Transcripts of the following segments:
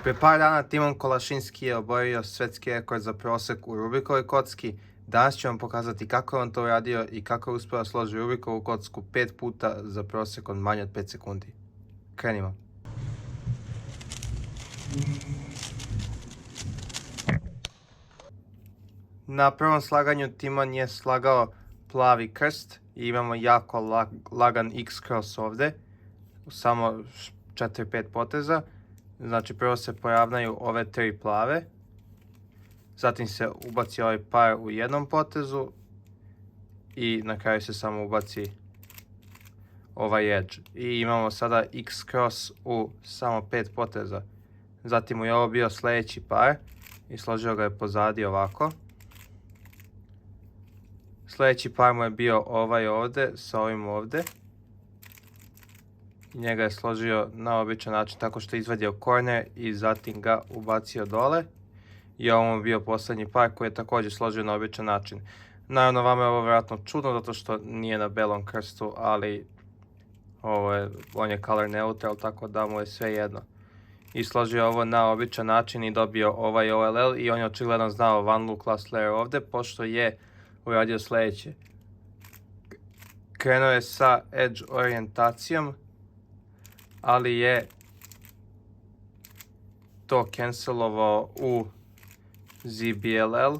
Pre par dana Timon Kolašinski je oborio svetski rekord za prosek u Rubikovoj kocki. Danas ću vam pokazati kako je on to uradio i kako je uspio da složi Rubikovu kocku 5 puta za prosek od manje od 5 sekundi. Krenimo. Na prvom slaganju Timon je slagao plavi krst i imamo jako lagan X-cross ovde, samo 4-5 poteza. Znači prvo se poravnaju ove 3 plave, zatim se ubaci ovaj par u jednom potezu i na kraju se samo ubaci ovaj edge. I imamo sada X-cross u samo 5 poteza. Zatim mu je ovo bio sljedeći par i složio ga je pozadi ovako. Sljedeći par mu je bio ovaj ovde sa ovim ovde. I njega je složio na običan način tako što je izvadio korner i zatim ga ubacio dole. I ovo mu je bio posljednji par koji je također složio na običan način. Naravno, vama je ovo vjerojatno čudno zato što nije na belom krstu, ali on je color neutral, tako da mu je sve jedno. I složio ovo na običan način i dobio ovaj OLL i on je očigledno znao one look last layer ovde, pošto je uradio sljedeće. Krenuo je sa edge orijentacijom, ali je to cancelovao u ZBLL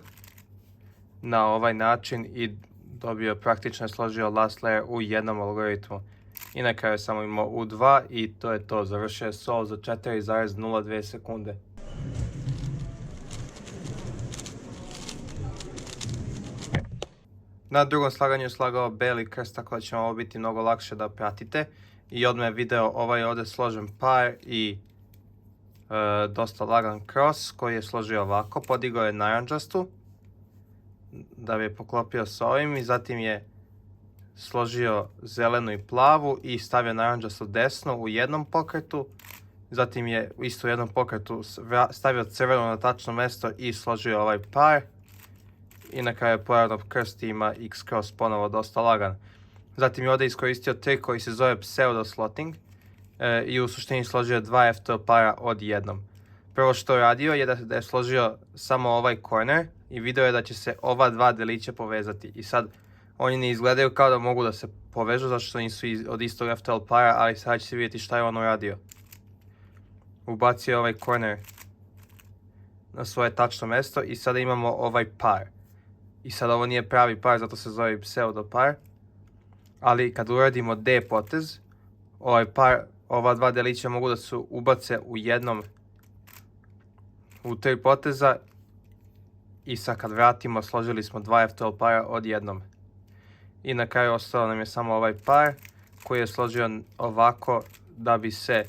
na ovaj način i dobio praktično složio last layer u jednom algoritmu. I na kraju samo imao U2 i to je to. Završio je solve za 4,02 sekunde. Na drugom slaganju je slagao beli krst, tako da će vam ovo biti mnogo lakše da pratite. I odmah je video ovaj ovdje složen par i dosta lagan cross koji je složio ovako. Podigao je naranđastu da bi je poklopio s ovim i zatim je složio zelenu i plavu i stavio naranđastu desnu u jednom pokretu. Zatim je isto u jednom pokretu stavio crvenu na tačno mjesto i složio ovaj par. I na kraju poravno krst ima X-cross ponovo dosta lagan. Zatim je ovdje iskoristio trik koji se zove pseudo slotting i u suštini složio 2 FTO para odjednom. Prvo što je radio je da je složio samo ovaj corner i video je da će se ova dva delića povezati. I sad oni ne izgledaju kao da mogu da se povežu zato što nisu od istog FTL para, ali sad će se vidjeti šta je on uradio. Ubacio ovaj corner na svoje tačno mjesto i sada imamo ovaj par. I sad ovo nije pravi par, zato se zove pseudo par. Ali kad uradimo D potez, ova dva delića mogu da se ubace u jednom, u 3 poteza. I sad kad vratimo, složili smo 2 FTL para odjednom. I na kraju ostalo nam je samo ovaj par koji je složio ovako da bi se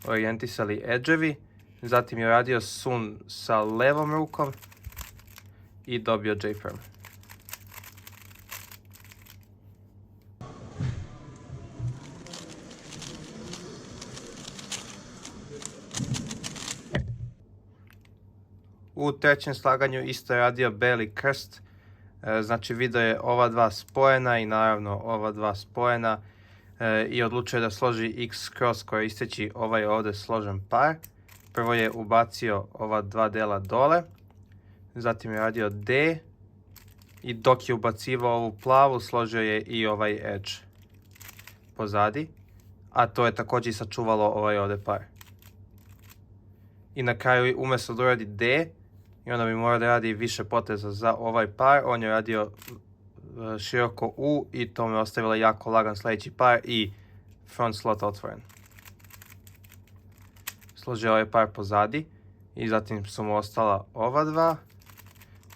orijentisali edge-evi. Zatim je uradio sun sa levom rukom i dobio J-perm. U trećem slaganju isto je radio beli krst, znači video je ova dva spojena i naravno ova dva spojena i odlučio je da složi X-cross koristeći ovaj ovdje složen par. Prvo je ubacio ova dva dela dole, zatim je radio D i dok je ubacivao ovu plavu složio je i ovaj edge pozadi, a to je također i sačuvalo ovaj ovdje par. I na kraju umjesto da uradi D i onda bi morao da radi više poteza za ovaj par, on je radio široko U i to me ostavilo jako lagan sljedeći par i front slot otvoren. Složio ovaj par pozadi i zatim su mu ostala ova dva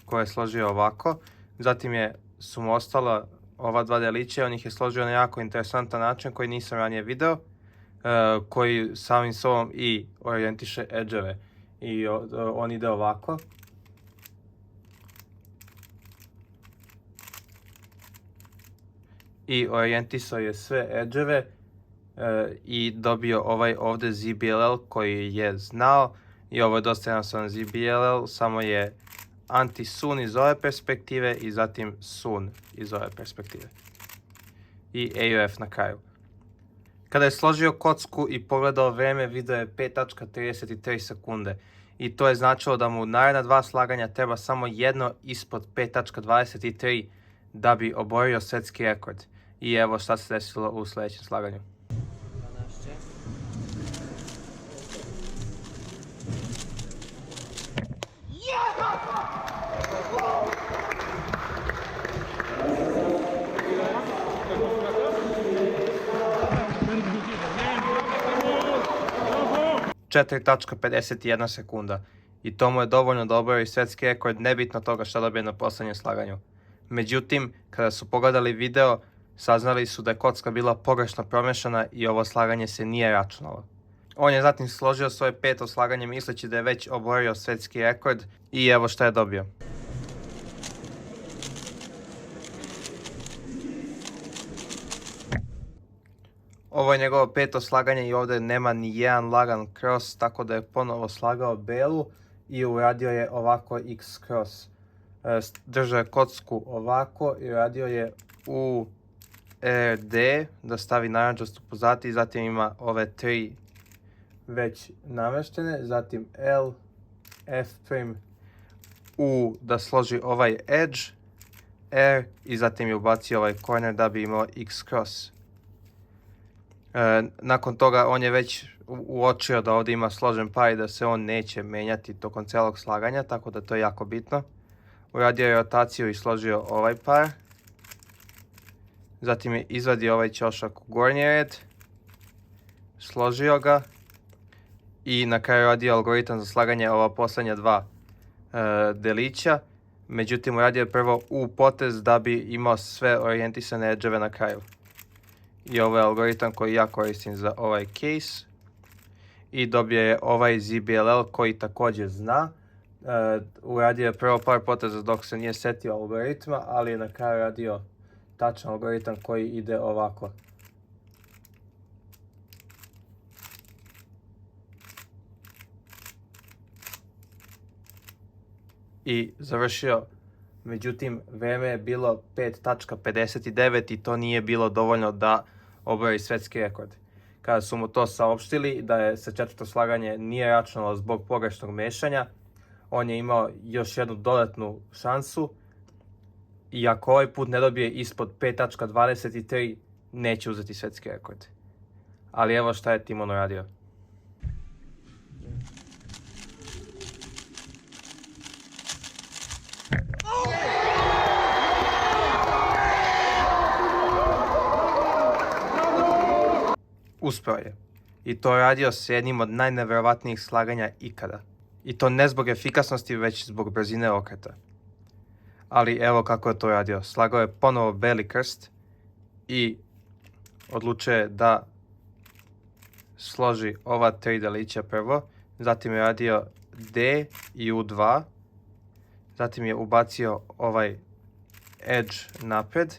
koje je složio ovako. Zatim su mu ostala ova dva delića, on ih je složio na jako interesantan način koji nisam ranije video, koji samim sobom i orijentiše edge-eve. I on ide ovako. I orijentisao je sve edge-eve i dobio ovaj ovdje ZBLL koji je znao. I ovo je dosta jednostavan ZBLL, samo je anti-sun iz ove perspektive i zatim sun iz ove perspektive. I AUF na kraju. Kada je složio kocku i pogledao vreme, video je 5.33 sekunde. I to je značilo da mu naredna dva slaganja treba samo jedno ispod 5.23 da bi oborio svetski rekord. I evo šta se desilo u sljedećem slaganju. 4.51 sekunda. I to mu je dovoljno da obori svetski rekord, nebitno toga šta dobije na posljednjem slaganju. Međutim, kada su pogledali video, saznali su da je kocka bila pogrešno promešana i ovo slaganje se nije računalo. On je zatim složio svoje 5. slaganje misleći da je već oborio svetski rekord i evo šta je dobio. Ovo je njegovo 5. slaganje i ovdje nema ni jedan lagan cross, tako da je ponovo slagao belu i uradio je ovako X cross. Držao je kocku ovako i uradio je U, R, D, da stavi narančastu pozadi i zatim ima ove 3 već nameštene, zatim L, F prim, U da složi ovaj edge, R i zatim je ubacio ovaj corner da bi imao X cross. Nakon toga on je već uočio da ovdje ima složen par i da se on neće menjati tokom celog slaganja, tako da to je jako bitno. Uradio je rotaciju i složio ovaj par. Zatim je izvadio ovaj ćošak u gornji red, složio ga i na kraju radio algoritam za slaganje ova posljednja dva delića. Međutim, uradio je prvo U potez da bi imao sve orijentisane edževe na kraju. I ovo je algoritam koji ja koristim za ovaj case. I dobio je ovaj ZBLL koji također zna. Uradio je prvo par poteza dok se nije setio algoritma, ali je na kraju radio tačan algoritam koji ide ovako. I završio. Međutim, vreme je bilo 5.59 i to nije bilo dovoljno da obori svetski rekord. Kada su mu to saopštili da je se 4. slaganje nije računalo zbog pogrešnog mešanja, on je imao još jednu dodatnu šansu i ako ovaj put ne dobije ispod 5.23, neće uzeti svetski rekord. Ali evo šta je Timon uradio. Uspeo je. I to radio s jednim od najneverovatnijih slaganja ikada. I to ne zbog efikasnosti, već zbog brzine okreta. Ali evo kako je to radio. Slagao je ponovo beli krst i odlučio je da složi ova 3 delića prvo. Zatim je radio D i U2. Zatim je ubacio ovaj edge napred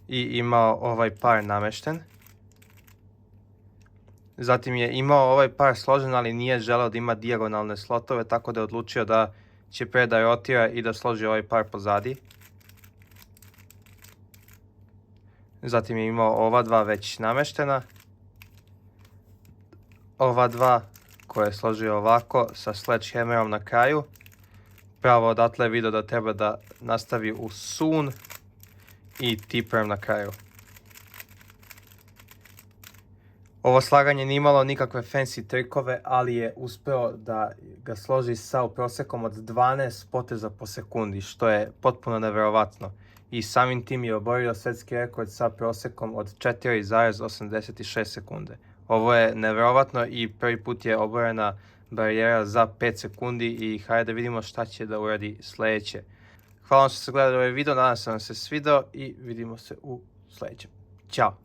i imao ovaj par namešten. Zatim je imao ovaj par složen, ali nije želeo da ima dijagonalne slotove, tako da je odlučio da će pre da rotira i da složi ovaj par pozadi. Zatim je imao ova dva već nameštena. Ova dva koje je složio ovako sa sledgehammerom na kraju. Pravo odatle je vidio da treba da nastavi u sun i tipperem na kraju. Ovo slaganje nije imalo nikakve fancy trikove, ali je uspeo da ga složi sa prosekom od 12 poteza po sekundi, što je potpuno neverovatno. I samim tim je oborio svetski rekord sa prosekom od 4,86 sekunde. Ovo je neverovatno i prvi put je oborena barijera za 5 sekundi i hajde da vidimo šta će da uradi sljedeće. Hvala vam što ste gledali ovaj video, nadam se vam se svidao i vidimo se u sljedećem. Ćao!